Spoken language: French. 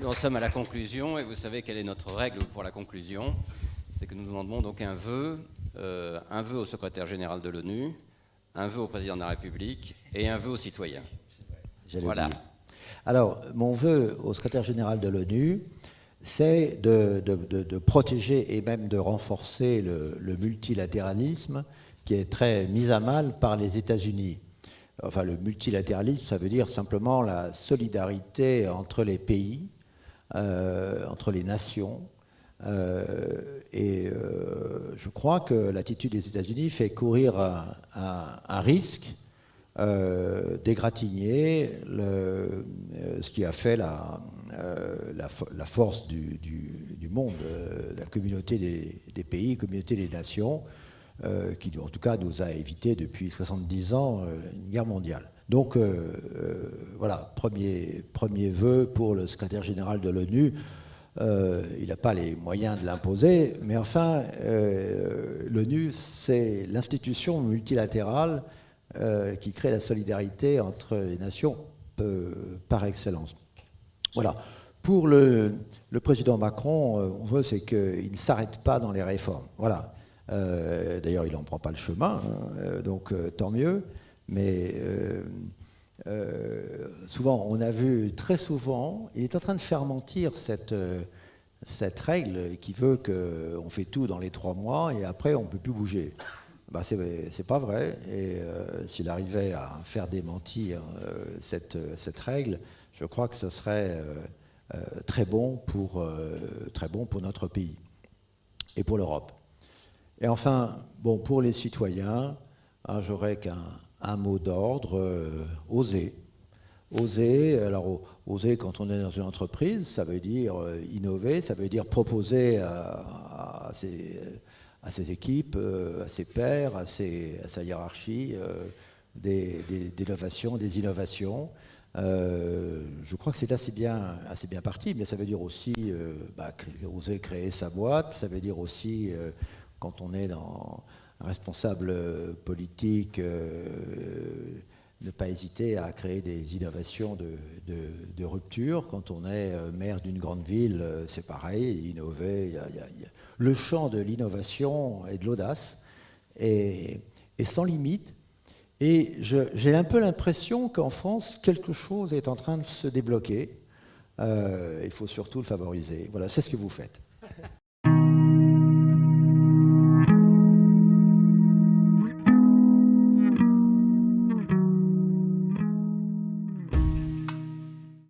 Nous en sommes à la conclusion, et vous savez quelle est notre règle pour la conclusion. C'est que nous demandons donc un vœu au secrétaire général de l'ONU, un vœu au président de la République et un vœu aux citoyens. Voilà. Oublié. Alors, mon vœu au secrétaire général de l'ONU, c'est de protéger et même de renforcer le multilatéralisme qui est très mis à mal par les États-Unis. Enfin, le multilatéralisme, ça veut dire simplement la solidarité entre les pays, entre les nations. Je crois que l'attitude des États-Unis fait courir un risque d'égratigner ce qui a fait la force du monde, la communauté des pays, communauté des nations, qui en tout cas nous a évité depuis 70 ans une guerre mondiale. Donc voilà, premier vœu pour le secrétaire général de l'ONU. Il n'a pas les moyens de l'imposer, mais enfin, l'ONU, c'est l'institution multilatérale qui crée la solidarité entre les nations par excellence. Voilà. Pour le président Macron, on veut, c'est qu'il ne s'arrête pas dans les réformes. Voilà. D'ailleurs, il n'en prend pas le chemin, hein, donc tant mieux. Mais souvent, on a vu très souvent, il est en train de faire mentir cette règle qui veut qu'on fait tout dans les 3 mois et après on ne peut plus bouger. Ben, c'est pas vrai. Et s'il arrivait à faire démentir cette règle, je crois que ce serait très bon pour notre pays et pour l'Europe. Et enfin, bon, pour les citoyens, hein, j'aurais qu'un mot d'ordre, oser. Oser, alors oser quand on est dans une entreprise, ça veut dire innover, ça veut dire proposer à ses équipes, à ses pairs, à sa hiérarchie, des innovations. Je crois que c'est assez bien parti, mais ça veut dire aussi oser créer sa boîte, ça veut dire aussi, quand on est un responsable politique, ne pas hésiter à créer des innovations de rupture. Quand on est maire d'une grande ville, c'est pareil, innover. Le champ de l'innovation et de l'audace est sans limite. Et j'ai un peu l'impression qu'en France, quelque chose est en train de se débloquer. Il faut surtout le favoriser. Voilà, c'est ce que vous faites.